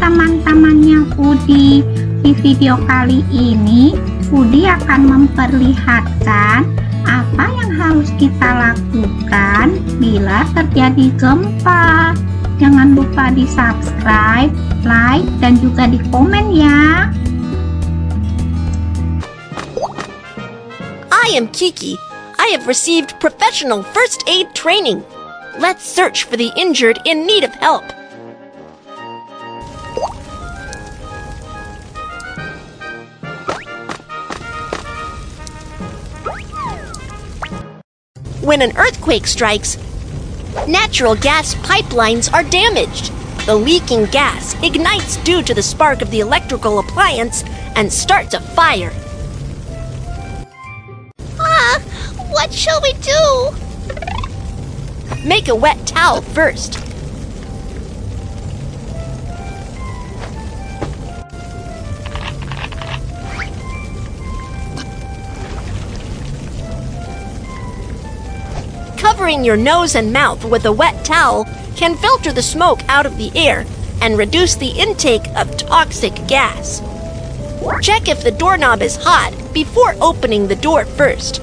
teman-temannya FOODIE. Di video kali ini FOODIE akan memperlihatkan apa yang harus kita lakukan bila terjadi gempa. Jangan lupa di subscribe, like, dan juga di komen ya. I am Kiki. I have received professional first aid training. Let's search for the injured in need of help. When an earthquake strikes, natural gas pipelines are damaged. The leaking gas ignites due to the spark of the electrical appliance and starts a fire. What shall we do? Make a wet towel first. Covering your nose and mouth with a wet towel can filter the smoke out of the air and reduce the intake of toxic gas. Check if the doorknob is hot before opening the door first.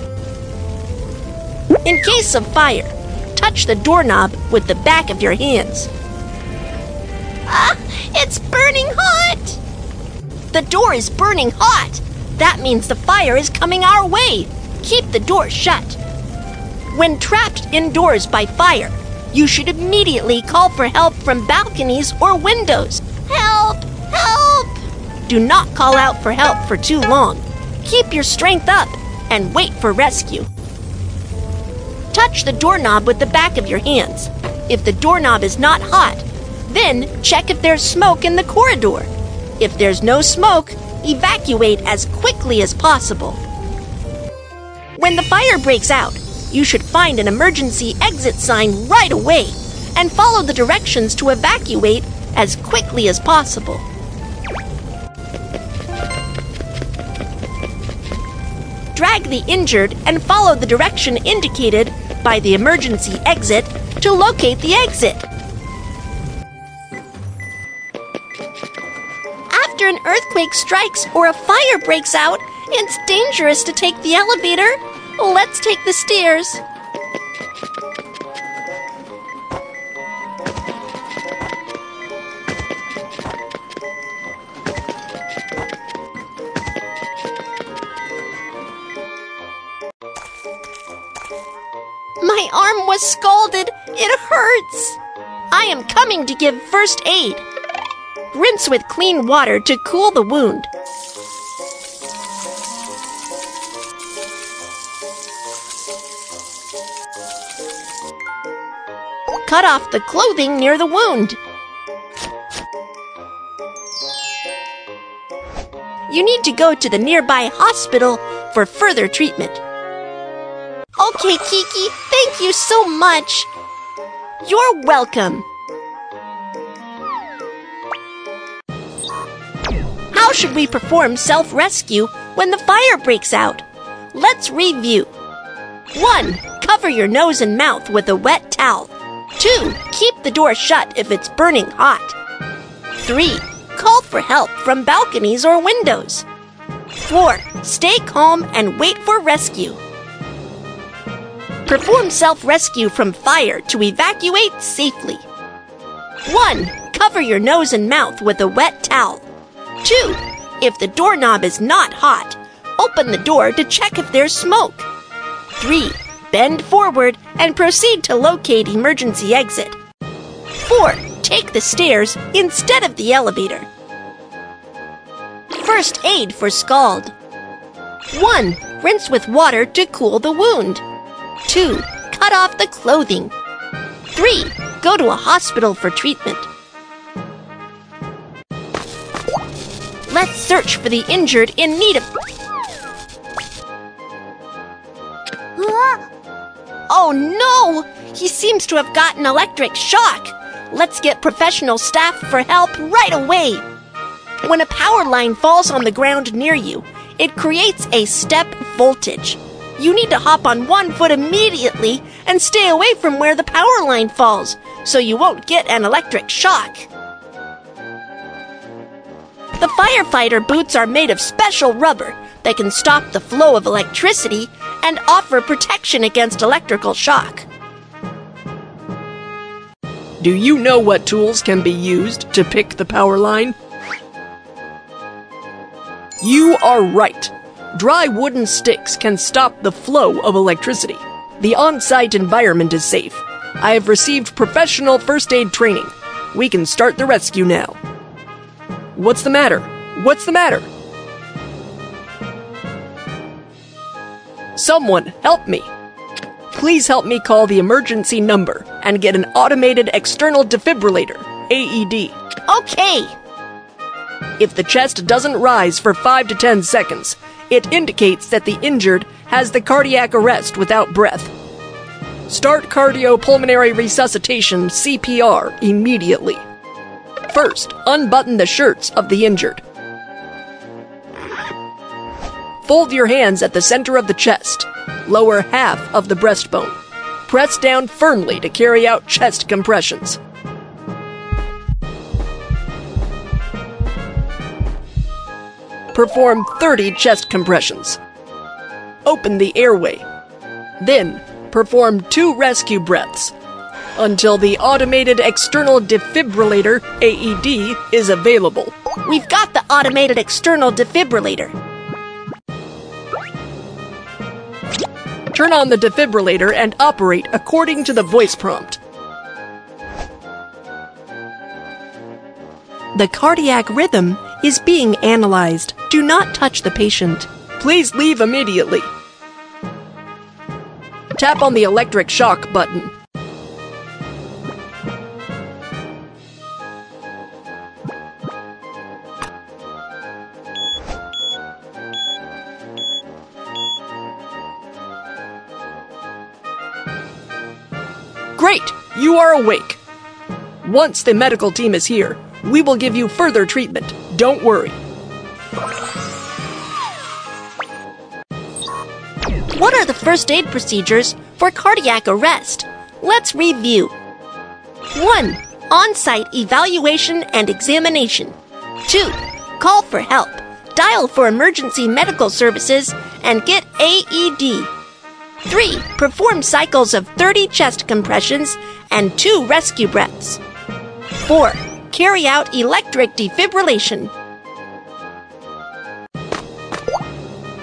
In case of fire, touch the doorknob with the back of your hands. It's burning hot! The door is burning hot. That means the fire is coming our way. Keep the door shut. When trapped indoors by fire, you should immediately call for help from balconies or windows. Help! Help! Do not call out for help for too long. Keep your strength up and wait for rescue. Touch the doorknob with the back of your hands. If the doorknob is not hot, then check if there's smoke in the corridor. If there's no smoke, evacuate as quickly as possible. When the fire breaks out, you should find an emergency exit sign right away and follow the directions to evacuate as quickly as possible. Drag the injured and follow the direction indicated by the emergency exit to locate the exit. After an earthquake strikes or a fire breaks out, it's dangerous to take the elevator. Let's take the stairs. My arm was scalded. It hurts. I am coming to give first aid. Rinse with clean water to cool the wound. Cut off the clothing near the wound. You need to go to the nearby hospital for further treatment. Okay, Kiki, thank you so much. You're welcome. How should we perform self-rescue when the fire breaks out? Let's review. 1. Cover your nose and mouth with a wet towel. 2. Keep the door shut if it's burning hot. 3. Call for help from balconies or windows. 4. Stay calm and wait for rescue. Perform self-rescue from fire to evacuate safely. 1. Cover your nose and mouth with a wet towel. 2. If the doorknob is not hot, open the door to check if there's smoke. 3. Bend forward and proceed to locate emergency exit. 4. Take the stairs instead of the elevator. First aid for scald. 1. Rinse with water to cool the wound. 2. Cut off the clothing. 3. Go to a hospital for treatment. Let's search for the injured in need of... Oh no! He seems to have gotten electric shock. Let's get professional staff for help right away. When a power line falls on the ground near you, it creates a step voltage. You need to hop on one foot immediately and stay away from where the power line falls so you won't get an electric shock. The firefighter boots are made of special rubber that can stop the flow of electricity and offer protection against electrical shock. Do you know what tools can be used to pick the power line? You are right. Dry wooden sticks can stop the flow of electricity. The on-site environment is safe. I have received professional first aid training. We can start the rescue now. What's the matter? What's the matter? Someone help me. Please help me call the emergency number and get an automated external defibrillator, AED. Okay. If the chest doesn't rise for 5 to 10 seconds, it indicates that the injured has the cardiac arrest without breath. Start Cardiopulmonary Resuscitation Cpr immediately. First, unbutton the shirts of the injured. Fold your hands at the center of the chest, lower half of the breastbone. Press down firmly to carry out chest compressions. Perform 30 chest compressions. Open the airway. Then, perform 2 rescue breaths until the automated external defibrillator, AED, is available. We've got the automated external defibrillator. Turn on the defibrillator and operate according to the voice prompt. The cardiac rhythm is being analyzed. Do not touch the patient. Please leave immediately. Tap on the electric shock button. Great! You are awake. Once the medical team is here, we will give you further treatment. Don't worry. What are the first aid procedures for cardiac arrest? Let's review. 1. On-site evaluation and examination. 2. Call for help. Dial for emergency medical services and get AED. 3. Perform cycles of 30 chest compressions and 2 rescue breaths. 4. Carry out electric defibrillation.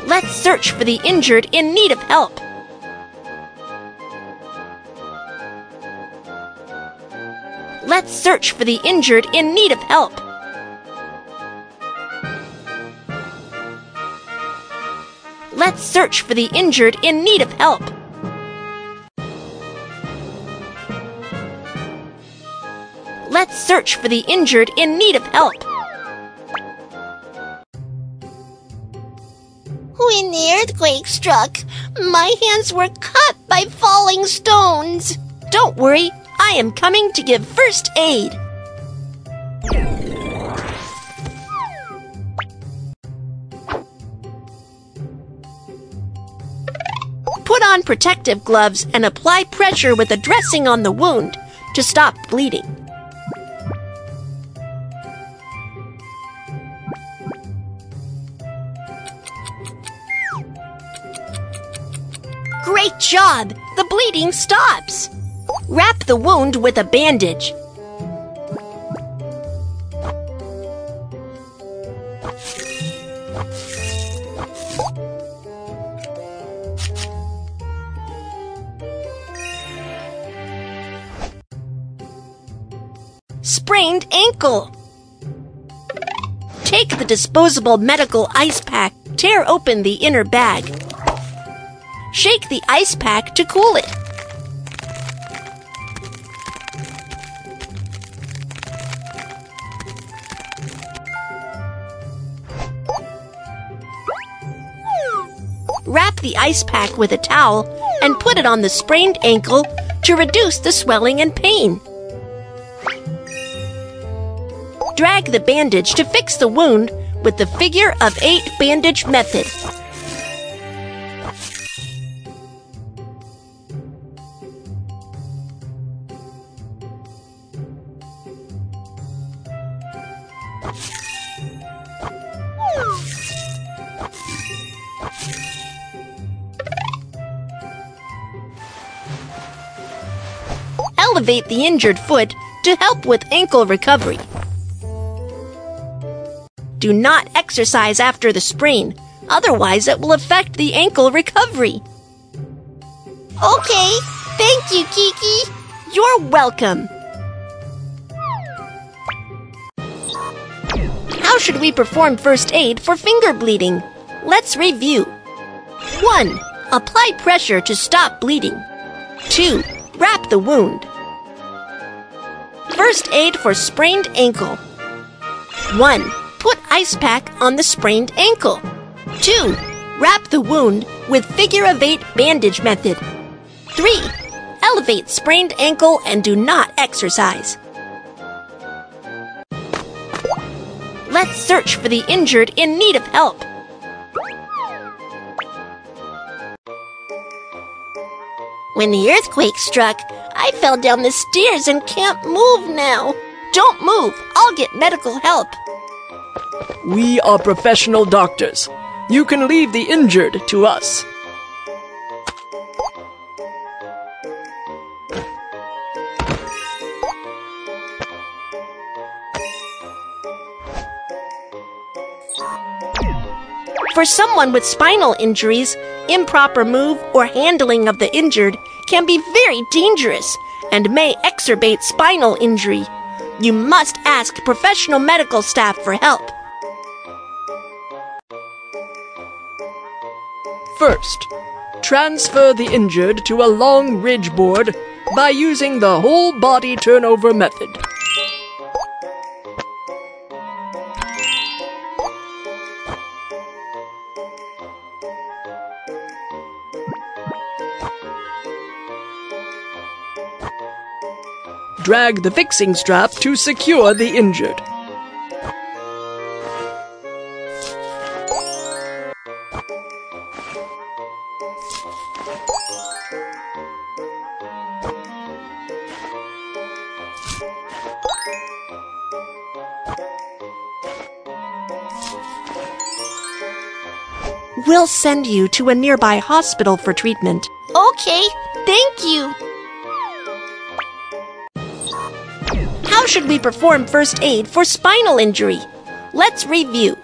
Let's search for the injured in need of help. Let's search for the injured in need of help. Let's search for the injured in need of help. Let's search for the injured in need of help. When the earthquake struck, my hands were cut by falling stones. Don't worry, I am coming to give first aid. Put on protective gloves and apply pressure with a dressing on the wound to stop bleeding. Great job! The bleeding stops. Wrap the wound with a bandage. Sprained ankle. Take the disposable medical ice pack, tear open the inner bag. Shake the ice pack to cool it. Wrap the ice pack with a towel and put it on the sprained ankle to reduce the swelling and pain. Drag the bandage to fix the wound with the figure of 8 bandage method. elevate the injured foot to help with ankle recovery. Do not exercise after the sprain, otherwise it will affect the ankle recovery. Okay, thank you, Kiki. You're welcome. How should we perform first aid for finger bleeding? Let's review. 1. Apply pressure to stop bleeding. 2. Wrap the wound. First aid for sprained ankle. 1. Put ice pack on the sprained ankle. 2. Wrap the wound with figure-of-8 bandage method. 3. Elevate sprained ankle and do not exercise. Let's search for the injured in need of help. When the earthquake struck, I fell down the stairs and can't move now. Don't move, I'll get medical help. We are professional doctors. You can leave the injured to us. For someone with spinal injuries, improper move or handling of the injured can be very dangerous and may exacerbate spinal injury. You must ask professional medical staff for help. First, transfer the injured to a long ridge board by using the whole body turnover method. Drag the fixing strap to secure the injured. We'll send you to a nearby hospital for treatment. Okay, thank you. How should we perform first aid for spinal injury? Let's review.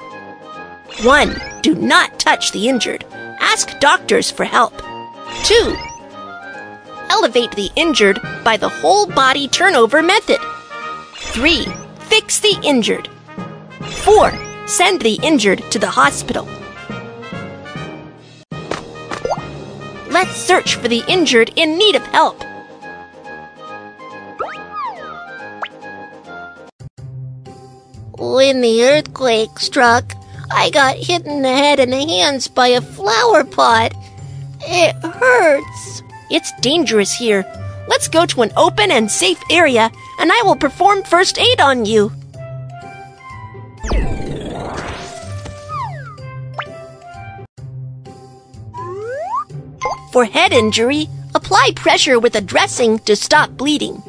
1. Do not touch the injured. Ask doctors for help. 2. Elevate the injured by the whole body turnover method. 3. Fix the injured. 4. Send the injured to the hospital. Let's search for the injured in need of help. When the earthquake struck, I got hit in the head and the hands by a flower pot. It hurts. It's dangerous here. Let's go to an open and safe area, and I will perform first aid on you. For head injury, apply pressure with a dressing to stop bleeding.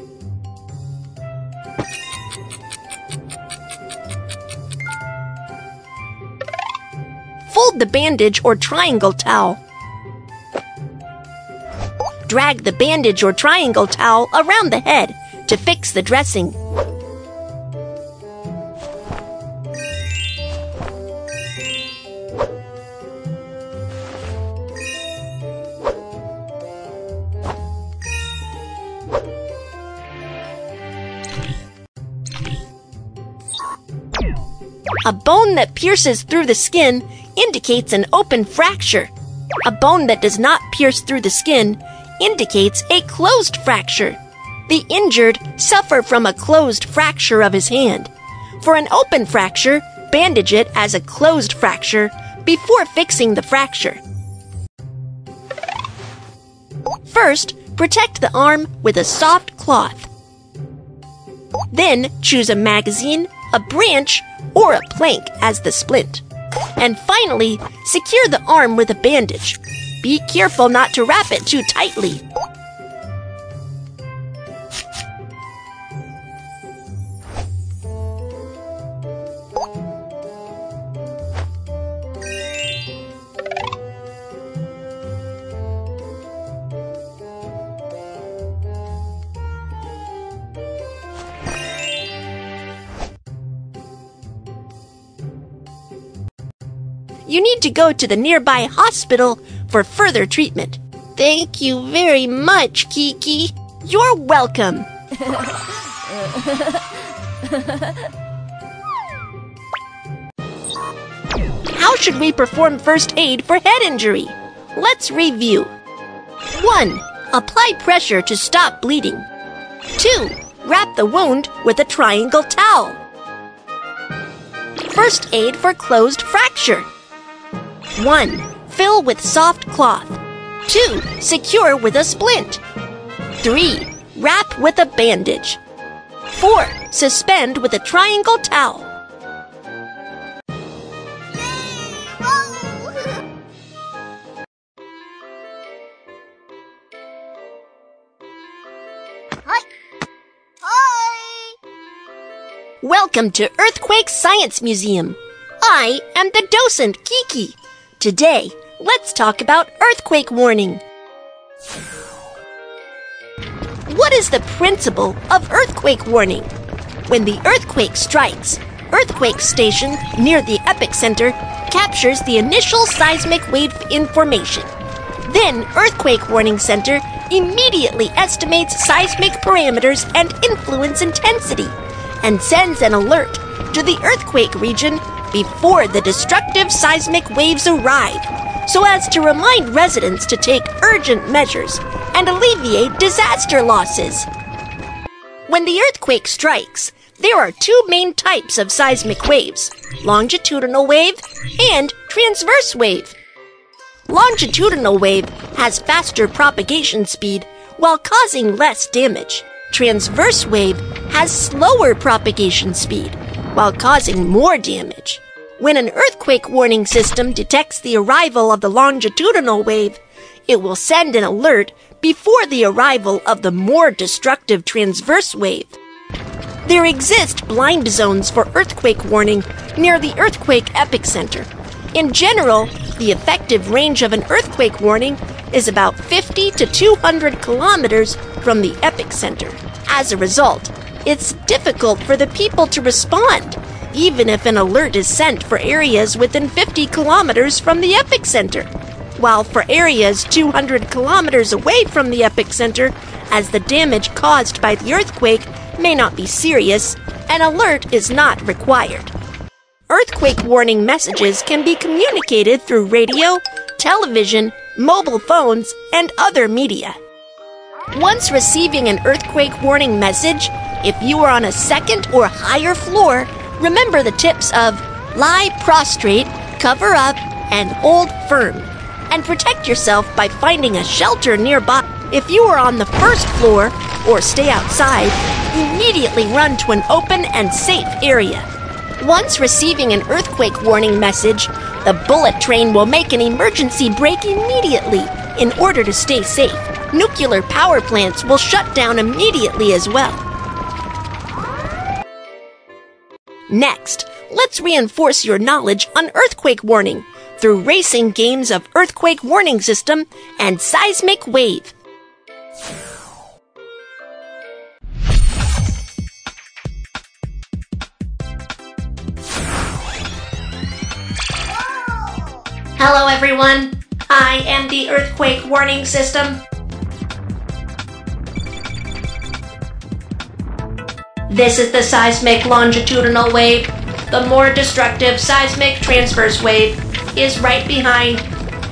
Fold the bandage or triangle towel. Drag the bandage or triangle towel around the head to fix the dressing. A bone that pierces through the skin indicates an open fracture. A bone that does not pierce through the skin indicates a closed fracture. The injured suffer from a closed fracture of his hand. For an open fracture, bandage it as a closed fracture before fixing the fracture. First, protect the arm with a soft cloth. Then choose a magazine, a branch, or a plank as the splint. And finally, secure the arm with a bandage. Be careful not to wrap it too tightly. You need to go to the nearby hospital for further treatment. Thank you very much, Kiki. You're welcome. How should we perform first aid for head injury? Let's review. 1. Apply pressure to stop bleeding. 2. Wrap the wound with a triangle towel. First aid for closed fracture. 1. Fill with soft cloth. 2. Secure with a splint. 3. Wrap with a bandage. 4. Suspend with a triangle towel. Welcome to Earthquake Science Museum. I am the docent, Kiki. Today, let's talk about earthquake warning. What is the principle of earthquake warning? When the earthquake strikes, earthquake station near the epicenter captures the initial seismic wave information. Then Earthquake Warning Center immediately estimates seismic parameters and influence intensity and sends an alert to the earthquake region before the destructive seismic waves arrive, so as to remind residents to take urgent measures and alleviate disaster losses. When the earthquake strikes, there are two main types of seismic waves: longitudinal wave and transverse wave. Longitudinal wave has faster propagation speed while causing less damage. Transverse wave has slower propagation speed while causing more damage. When an earthquake warning system detects the arrival of the longitudinal wave, it will send an alert before the arrival of the more destructive transverse wave. There exist blind zones for earthquake warning near the earthquake epicenter. In general, the effective range of an earthquake warning is about 50 to 200 kilometers from the epicenter. As a result, it's difficult for the people to respond, even if an alert is sent for areas within 50 kilometers from the epicenter. While for areas 200 kilometers away from the epicenter, as the damage caused by the earthquake may not be serious, an alert is not required. Earthquake warning messages can be communicated through radio, television, mobile phones, and other media. Once receiving an earthquake warning message, if you are on a second or higher floor, remember the tips of lie prostrate, cover up, and hold firm, and protect yourself by finding a shelter nearby. If you are on the first floor or stay outside, immediately run to an open and safe area. Once receiving an earthquake warning message, the bullet train will make an emergency brake immediately in order to stay safe. Nuclear power plants will shut down immediately as well. Next, let's reinforce your knowledge on earthquake warning through racing games of earthquake warning system and seismic wave. Hello everyone, I am the earthquake warning system. This is the seismic longitudinal wave. The more destructive seismic transverse wave is right behind.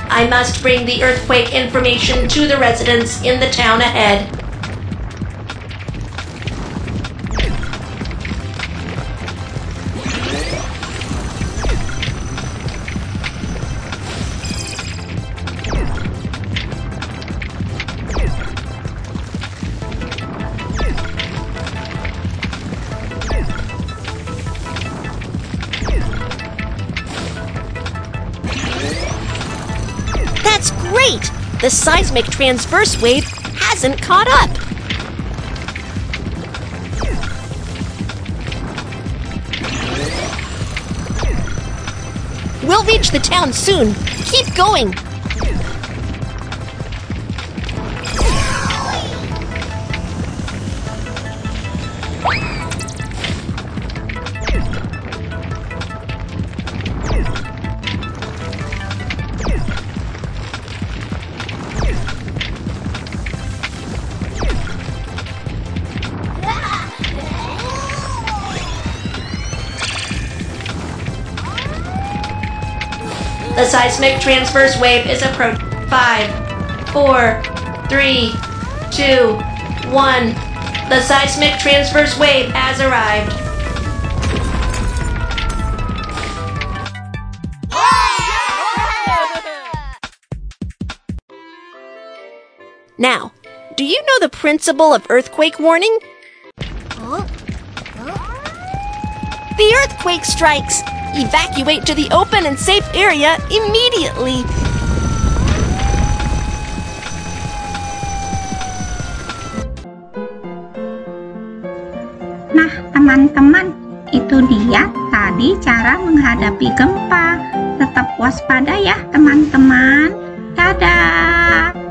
I must bring the earthquake information to the residents in the town ahead. That's great! The seismic transverse wave hasn't caught up. We'll reach the town soon. Keep going. The seismic transverse wave is approaching. 5, 4, 3, 2, 1. The seismic transverse wave has arrived. Now, do you know the principle of earthquake warning? The earthquake strikes. Evacuate to the open and safe area immediately. Nah, teman-teman, itu dia tadi cara menghadapi gempa. Tetap waspada ya, teman-teman. Dadah!